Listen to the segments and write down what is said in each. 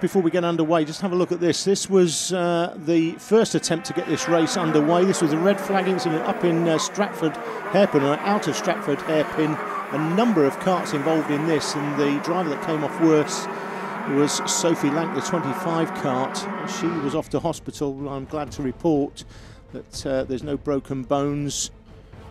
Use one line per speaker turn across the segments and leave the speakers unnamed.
just before we get underway, just have a look at this. This was the first attempt to get this race underway. This was a red flag incident up in Stratford Hairpin, or out of Stratford Hairpin. A number of karts involved in this, and the driver that came off worse was Sophie Lank, the 25 kart. She was off to hospital. I'm glad to report that there's no broken bones.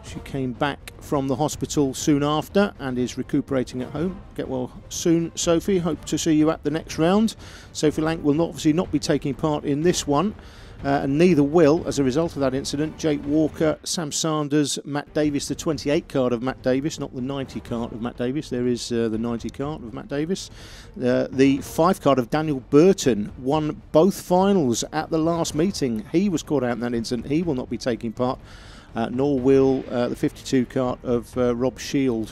She came back from the hospital soon after and is recuperating at home. Get well soon, Sophie. Hope to see you at the next round. Sophie Lank will obviously not be taking part in this one, and neither will, as a result of that incident, Jake Walker, Sam Sanders, Matt Davis, the 28 kart of Matt Davis, not the 90 kart of Matt Davis. There is the 90 kart of Matt Davis. The 5 kart of Daniel Burton won both finals at the last meeting. He was caught out in that incident. He will not be taking part. Nor will the 52 kart of Rob Shield.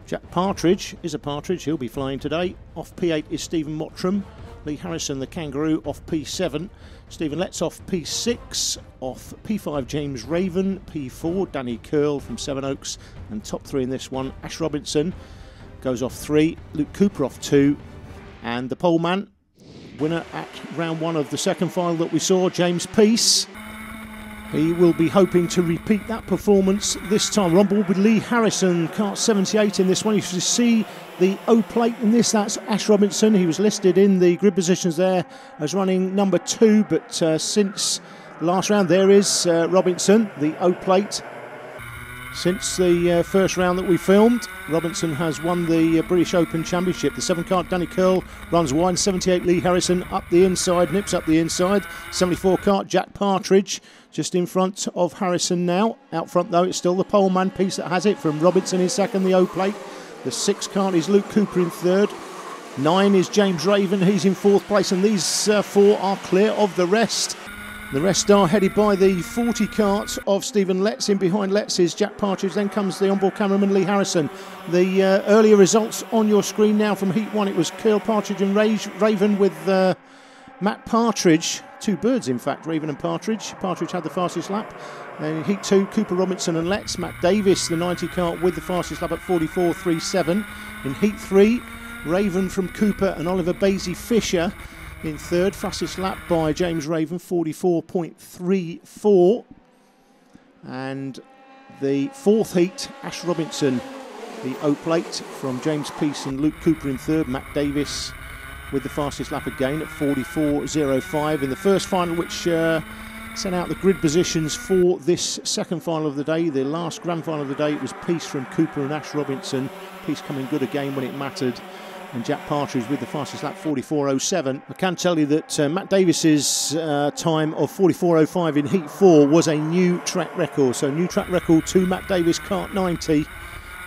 Jack Partridge is a Partridge, he'll be flying today. Off P8 is Stephen Mottram. Lee Harrison, the Kangaroo, off P7. Stephen Letts off P6. Off P5, James Raven. P4, Danny Curl from Sevenoaks. And top 3 in this one, Ash Robinson goes off 3. Luke Cooper off 2. And the pole man, winner at round 1 of the second final that we saw, James Peace. He will be hoping to repeat that performance this time. We're on board with Lee Harrison, kart 78 in this one. You should see the O plate in this. That's Ash Robinson. He was listed in the grid positions there as running number 2, but since the last round, there is Robinson, the O plate. Since the first round that we filmed, Robinson has won the British Open Championship. The 7 kart, Danny Curl, runs wide. 78, Lee Harrison, up the inside, nips up the inside. 74 kart, Jack Partridge, just in front of Harrison now. Out front, though, it's still the pole man piece that has it, from Robinson in second, the O plate. The 6 kart is Luke Cooper in third. 9 is James Raven, he's in 4th place, and these 4 are clear of the rest. The rest are headed by the 40 kart of Stephen Letts. In behind Letts is Jack Partridge. Then comes the onboard cameraman Lee Harrison. The earlier results on your screen now from Heat 1. It was Curl, Partridge and Raven with Matt Partridge. 2 birds, in fact, Raven and Partridge. Partridge had the fastest lap. Then in Heat 2, Cooper, Robinson and Letts. Matt Davis, the 90 kart, with the fastest lap at 44.37. In Heat 3, Raven from Cooper and Oliver Basie Fisher in third. Fastest lap by James Raven, 44.34. And the 4th heat, Ash Robinson, the O plate from James Peace and Luke Cooper in third. Matt Davis with the fastest lap again at 44.05. In the first final, which sent out the grid positions for this second final of the day, the last grand final of the day, it was Peace from Cooper and Ash Robinson. Peace coming good again when it mattered. And Jack Partridge with the fastest lap, 44.07. I can tell you that Matt Davis's time of 44.05 in Heat 4 was a new track record. So new track record to Matt Davis, kart 90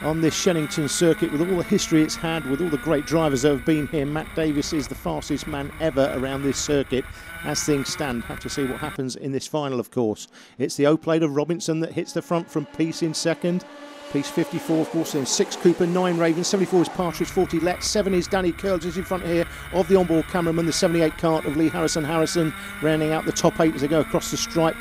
on this Shenington circuit. With all the history it's had, with all the great drivers that have been here, Matt Davis is the fastest man ever around this circuit. As things stand, have to see what happens in this final, of course. It's the O plate of Robinson that hits the front from Peace in second. Peace 54, of course, then 6 Cooper, 9 Raven, 74 is Partridge, 40 Letts, 7 is Danny Curl, just in front here of the onboard cameraman, the 78 kart of Lee Harrison. Harrison rounding out the top 8 as they go across the stripe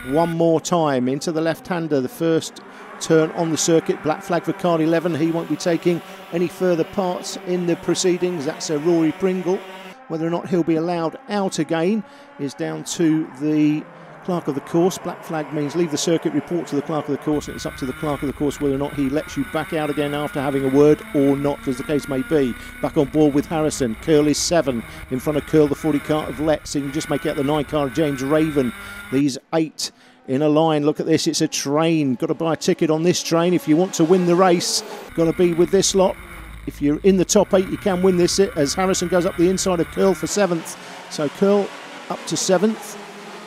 one more time. Into the left-hander, the first turn on the circuit. Black flag for kart 11. He won't be taking any further parts in the proceedings. That's Rory Pringle. Whether or not he'll be allowed out again is down to the clerk of the course. Black flag means leave the circuit, report to the clerk of the course, and it's up to the clerk of the course whether or not he lets you back out again after having a word or not, as the case may be. Back on board with Harrison. Curl is 7. In front of Curl, the 40 kart of Letts. So you can just make out the 9 kart of James Raven. These 8 in a line. Look at this, it's a train. Got to buy a ticket on this train if you want to win the race. Got to be with this lot. If you're in the top 8, you can win this, as Harrison goes up the inside of Curl for 7th. So Curl up to 7th.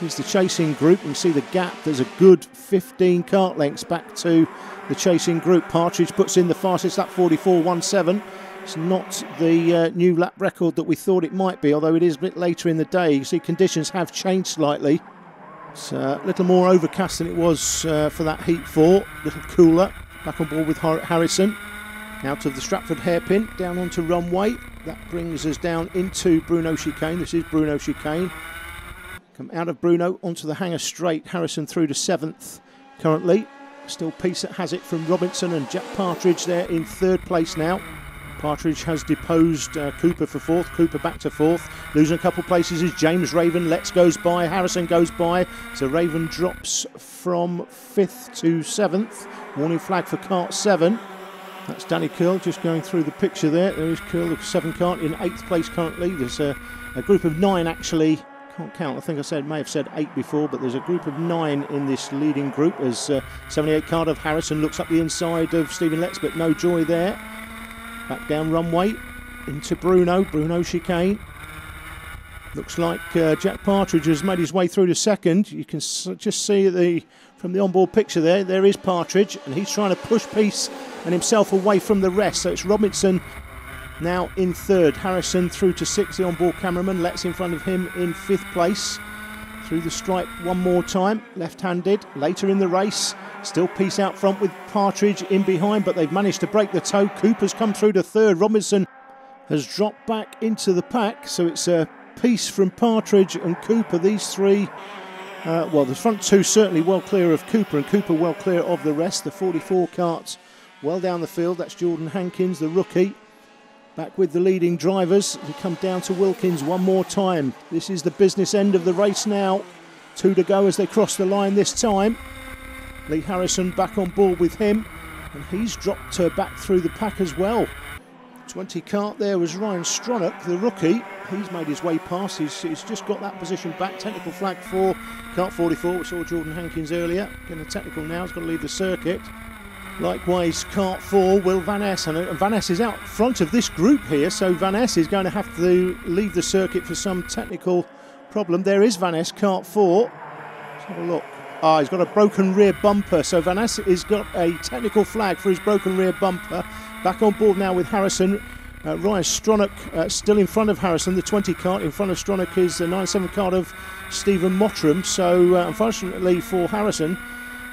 Here's the chasing group. You can see the gap. There's a good 15 kart lengths back to the chasing group. Partridge puts in the fastest lap, 44.17. It's not the new lap record that we thought it might be, although it is a bit later in the day. You see conditions have changed slightly. It's a little more overcast than it was for that Heat 4. A little cooler. Back on board with Harrison. Out of the Stratford hairpin, down onto runway. That brings us down into Bruno chicane. This is Bruno chicane. Come out of Bruno onto the hanger straight. Harrison through to 7th currently. Still Peace that has it from Robinson, and Jack Partridge there in 3rd place now. Partridge has deposed Cooper for fourth. Cooper back to fourth. Losing a couple places is James Raven. Let's goes by. Harrison goes by. So Raven drops from 5th to 7th. Warning flag for kart 7. That's Danny Curl just going through the picture there. There is Curl, the 7 kart, in 8th place currently. There's a group of 9 actually. Can't count. I think I may have said 8 before, but there's a group of 9 in this leading group as 78 kart of Harrison looks up the inside of Stephen Letts, but no joy there. Back down runway into Bruno chicane. Looks like Jack Partridge has made his way through to second. You can just see from the onboard picture there is Partridge, and he's trying to push Peace and himself away from the rest. So it's Robinson now in third. Harrison through to 6th, the onboard cameraman. Letts in front of him in 5th place. Through the stripe one more time, left-handed. Later in the race, still Peace out front with Partridge in behind, but they've managed to break the tow. Cooper's come through to third. Robinson has dropped back into the pack, so it's a Peace from Partridge and Cooper. These three, well, the front two certainly well clear of Cooper, and Cooper well clear of the rest. The 44 karts well down the field. That's Jordan Hankins, the rookie, back with the leading drivers. We come down to Wilkins one more time. This is the business end of the race now. 2 to go as they cross the line this time. Lee Harrison back on board with him, and he's dropped back through the pack as well. 20 kart there was Ryan Stronach, the rookie. He's made his way past. He's just got that position back. Technical flag for kart 44. We saw Jordan Hankins earlier. Getting a technical now. He's got to leave the circuit. Likewise, kart 4, Will Van Ness. And Van Ness is out front of this group here, so Van Ness is going to have to leave the circuit for some technical problem. There is Van Ness, kart 4. Let's have a look. He's got a broken rear bumper, so Van Ness has got a technical flag for his broken rear bumper. Back on board now with Harrison. Ryan Stronach still in front of Harrison, the 20 kart. In front of Stronach is the 97 kart of Stephen Mottram. So unfortunately for Harrison,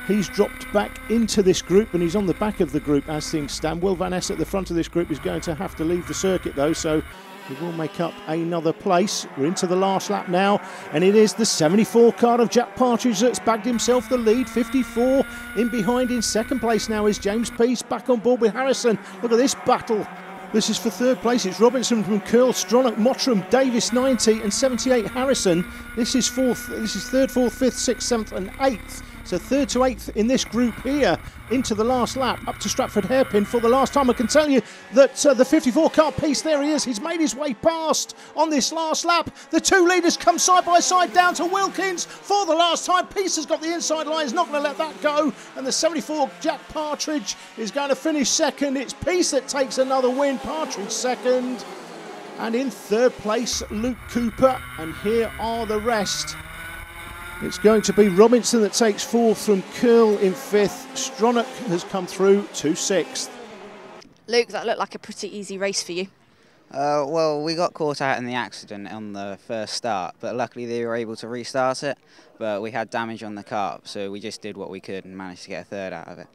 he's dropped back into this group, and he's on the back of the group as things stand. Will Van Ness at the front of this group is going to have to leave the circuit though, so he will make up another place. We're into the last lap now, and it is the 74 kart of Jack Partridge that's bagged himself the lead. 54 in behind. In second place now is James Peace, back on board with Harrison. Look at this battle. This is for third place. It's Robinson from Curl, Stronach, Mottram, Davis 90 and 78 Harrison. This is fourth. This is third, fourth, fifth, sixth, seventh and 8th. So 3rd to 8th in this group here into the last lap up to Stratford Hairpin for the last time. I can tell you that the 54 kart Peace, there he is. He's made his way past on this last lap. The 2 leaders come side by side down to Wilkins for the last time. Peace has got the inside line. He's not going to let that go. And the 74 Jack Partridge is going to finish second. It's Peace that takes another win. Partridge second. And in 3rd place, Luke Cooper. And here are the rest. It's going to be Robinson that takes 4th from Curl in 5th. Stronach has come through to 6th.
Luke, that looked like a pretty easy race for you.
Well, we got caught out in the accident on the first start, but luckily they were able to restart it. But we had damage on the kart, so we just did what we could and managed to get a 3rd out of it.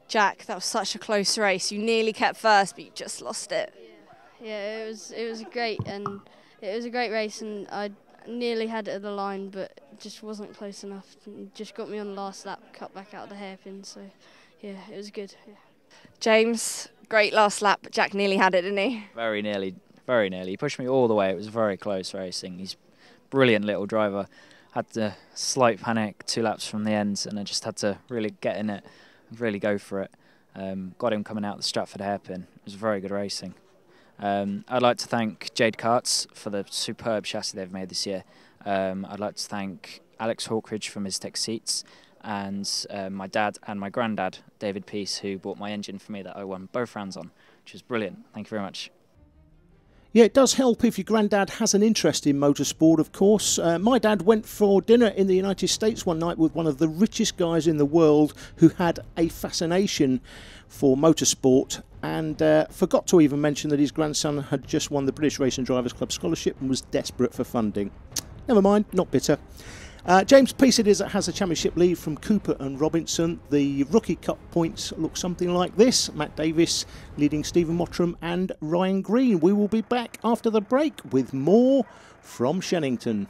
Jack, that was such a close race. You nearly kept 1st, but you just lost it.
Yeah, it was great, and it was a great race, and I nearly had it at the line, but just wasn't close enough. It just got me on the last lap, cut back out of the hairpin, so yeah, it was good. Yeah.
James, great last lap, but Jack nearly had it, didn't he?
Very nearly, very nearly. He pushed me all the way. It was very close racing. He's a brilliant little driver. Had the slight panic 2 laps from the end, and I just had to really get in it and really go for it. Got him coming out the Stratford hairpin. It was very good racing. I'd like to thank Jade Karts for the superb chassis they've made this year. I'd like to thank Alex Hawkridge from Miztec Seats, and my dad and my granddad, David Peace, who bought my engine for me that I won both rounds on, which was brilliant. Thank you very much.
Yeah, it does help if your granddad has an interest in motorsport, of course. My dad went for dinner in the United States one night with one of the richest guys in the world who had a fascination for motorsport, and forgot to even mention that his grandson had just won the British Racing Drivers Club scholarship and was desperate for funding. Never mind, not bitter. James Peace it is that has a championship lead from Cooper and Robinson. The rookie cup points look something like this. Matt Davis leading Stephen Mottram and Ryan Green. We will be back after the break with more from Shenington.